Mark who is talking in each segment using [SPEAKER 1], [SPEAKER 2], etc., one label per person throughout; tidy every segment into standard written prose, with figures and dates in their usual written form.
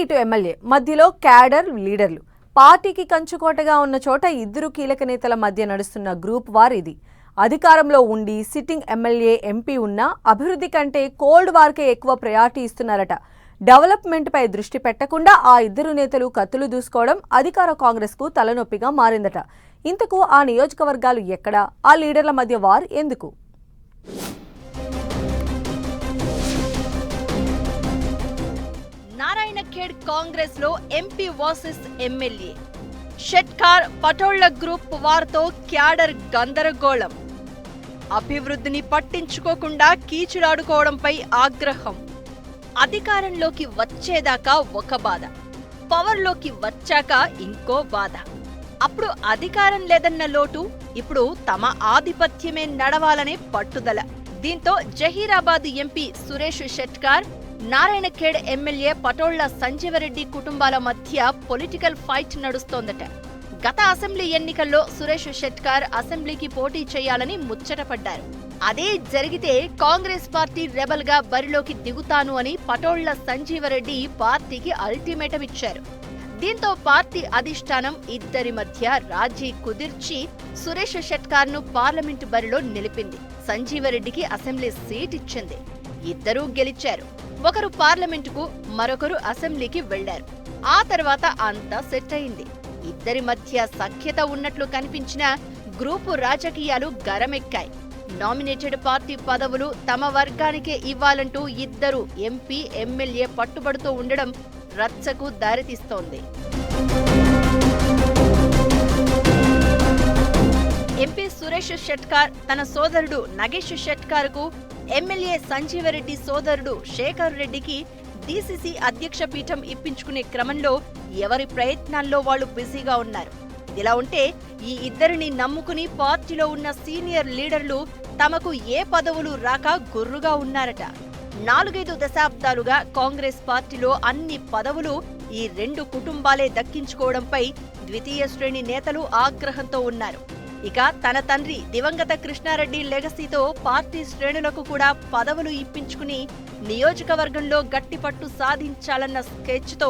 [SPEAKER 1] ఇటు ఎమ్మెల్యే మధ్యలో క్యాడర్ లీడర్లు పార్టీకి కంచుకోటగా ఉన్న చోట ఇద్దరు కీలక నేతల మధ్య నడుస్తున్న గ్రూప్ వార్ ఇది. అధికారంలో ఉండి సిట్టింగ్ ఎమ్మెల్యే ఎంపీ ఉన్నా అభివృద్ధి కంటే కోల్డ్ వార్కే ఎక్కువ ప్రయారిటీ ఇస్తున్నారట. డెవలప్మెంట్ పై దృష్టి పెట్టకుండా ఆ ఇద్దరు నేతలు కత్తులు దూసుకోవడం అధికార కాంగ్రెస్ కు తలనొప్పిగా మారిందట. ఇంతకు ఆ నియోజకవర్గాలు ఎక్కడా? ఆ లీడర్ల మధ్య వార్ ఎందుకు?
[SPEAKER 2] నారాయణఖేడ్ కాంగ్రెస్ లో MP versus MLA. Shetkar Patolla group వార్తో క్యాడర్ గందరగోళం. అభివృద్ధిని పట్టించుకోకుండా కీచులాడుకోవడంపై ఆగ్రహం. అధికారంలోకి వచ్చేదాకా ఒక బాధ, పవర్లోకి వచ్చాక ఇంకో బాధ. అప్పుడు అధికారం లేదన్న లోటు, ఇప్పుడు తమ ఆధిపత్యమే నడవాలనే పట్టుదల. దీంతో జహీరాబాద్ ఎంపీ సురేష్ షెట్కార్, నారాయణఖేడ్ ఎమ్మెల్యే పటోళ్ల సంజీవరెడ్డి కుటుంబాల మధ్య పొలిటికల్ ఫైట్ నడుస్తోందట. గత అసెంబ్లీ ఎన్నికల్లో సురేష్ షెట్కార్ అసెంబ్లీకి పోటీ చేయాలని ముచ్చటపడ్డారు. అదే జరిగితే కాంగ్రెస్ పార్టీ రెబల్ గా బరిలోకి దిగుతాను అని పటోళ్ల సంజీవరెడ్డి పార్టీకి అల్టిమేటం ఇచ్చారు. దీంతో పార్టీ అధిష్టానం ఇద్దరి మధ్య రాజీ కుదిర్చి సురేష్ షెట్కార్ ను పార్లమెంటు బరిలో నిలిపింది. సంజీవరెడ్డికి అసెంబ్లీ సీట్ ఇచ్చింది. ఇద్దరూ గెలిచారు. ఒకరు పార్లమెంటుకు, మరొకరు అసెంబ్లీకి వెళ్లారు. ఆ తర్వాత అంతా సెట్ అయింది. ఇద్దరి మధ్య సఖ్యత ఉన్నట్లు కనిపించిన గ్రూపు రాజకీయాలు గరమెక్కాయి. నామినేటెడ్ పార్టీ పదవులు తమ వర్గానికే ఇవ్వాలంటూ ఇద్దరు ఎంపీ, ఎమ్మెల్యే పట్టుబడుతూ ఉండడం రచ్చకు దారితీస్తోంది. ఎంపీ సురేష్ షెట్కార్ తన సోదరుడు నగేష్ షెట్కార్ కు, ఎమ్మెల్యే సంజీవరెడ్డి సోదరుడు శేఖర్ రెడ్డికి డీసీసీ అధ్యక్ష పీఠం ఇప్పించుకునే క్రమంలో ఎవరి ప్రయత్నాల్లో వాళ్లు బిజీగా ఉన్నారు. ఇదిలా ఉంటే ఈ ఇద్దరిని నమ్ముకుని పార్టీలో ఉన్న సీనియర్ లీడర్లు తమకు ఏ పదవులు రాక గుర్రుగా ఉన్నారట. 4-5 దశాబ్దాలుగా కాంగ్రెస్ పార్టీలో అన్ని పదవులు ఈ రెండు కుటుంబాలే దక్కించుకోవడంపై ద్వితీయ శ్రేణి నేతలు ఆగ్రహంతో ఉన్నారు. ఇక తన తండ్రి దివంగత కృష్ణారెడ్డి లెగసీతో పార్టీ శ్రేణులకు కూడా పదవులు ఇప్పించుకుని నియోజకవర్గంలో గట్టిపట్టు సాధించాలన్న స్కెచ్తో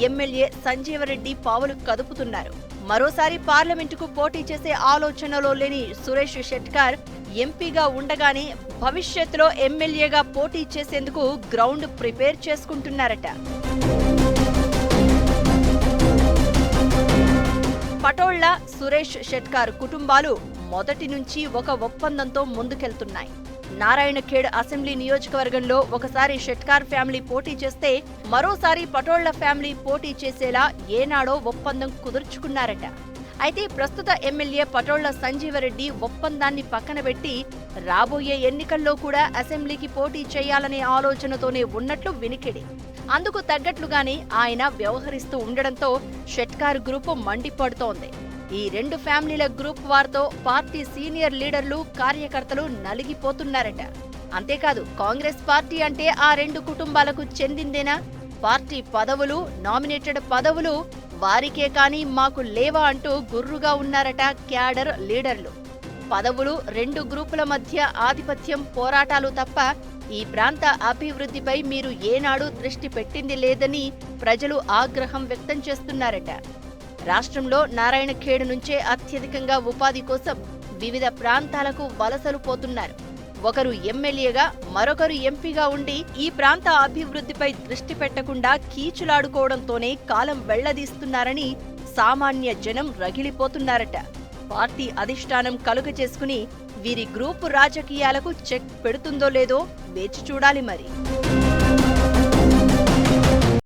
[SPEAKER 2] ఎమ్మెల్యే సంజీవరెడ్డి పావులు కదుపుతున్నారు. మరోసారి పార్లమెంటుకు పోటీ చేసే ఆలోచనలో లేని సురేష్ షెట్కార్ ఎంపీగా ఉండగానే భవిష్యత్తులో ఎమ్మెల్యేగా పోటీ చేసేందుకు గ్రౌండ్ ప్రిపేర్ చేసుకుంటున్నారట. పటోళ్ల, సురేష్ షెట్కార్ కుటుంబాలు మొదటి నుంచి ఒక ఒప్పందంతో ముందుకెళ్తున్నాయి. నారాయణఖేడ్ అసెంబ్లీ నియోజకవర్గంలో ఒకసారి షెట్కార్ ఫ్యామిలీ పోటీ చేస్తే మరోసారి పటోళ్ల ఫ్యామిలీ పోటీ చేసేలా ఏనాడో ఒప్పందం కుదుర్చుకున్నారట. అయితే ప్రస్తుత ఎమ్మెల్యే పటోళ్ల సంజీవరెడ్డి ఒప్పందాన్ని పక్కన పెట్టి రాబోయే ఎన్నికల్లో కూడా అసెంబ్లీకి పోటీ చేయాలనే ఆలోచనతోనే ఉన్నట్లు వినికిడి. అందుకు తగ్గట్లుగానే ఆయన వ్యవహరిస్తూ ఉండడంతో షెట్కార్ గ్రూపు మండిపడుతోంది. ఈ రెండు ఫ్యామిలీల గ్రూప్ వార్తో పార్టీ సీనియర్ లీడర్లు, కార్యకర్తలు నలిగిపోతున్నారట. అంతేకాదు, కాంగ్రెస్ పార్టీ అంటే ఆ రెండు కుటుంబాలకు చెందిందేనా? పార్టీ పదవులు, నామినేటెడ్ పదవులు వారికే కానీ మాకు లేవా అంటూ గుర్రుగా ఉన్నారట క్యాడర్ లీడర్లు. పదవులు రెండు గ్రూపుల మధ్య ఆధిపత్యం పోరాటాలు తప్ప ఈ ప్రాంత అభివృద్ధిపై మీరు ఏనాడు దృష్టి పెట్టింది లేదని ప్రజలు ఆగ్రహం వ్యక్తం చేస్తున్నారట. రాష్ట్రంలో నారాయణఖేడ్ నుంచే అత్యధికంగా ఉపాధి కోసం వివిధ ప్రాంతాలకు వలసలు పోతున్నారు. ఒకరు ఎమ్మెల్యేగా, మరొకరు ఎంపీగా ఉండి ఈ ప్రాంత అభివృద్ధిపై దృష్టి పెట్టకుండా కీచులాడుకోవడంతోనే కాలం వెళ్లదీస్తున్నారని సామాన్య జనం రగిలిపోతున్నారట. పార్టీ అధిష్టానం కలుగ చేసుకుని వీరి గ్రూపు రాజకీయాలకు చెక్ పెడుతుందో లేదో వేచి చూడాలి మరి.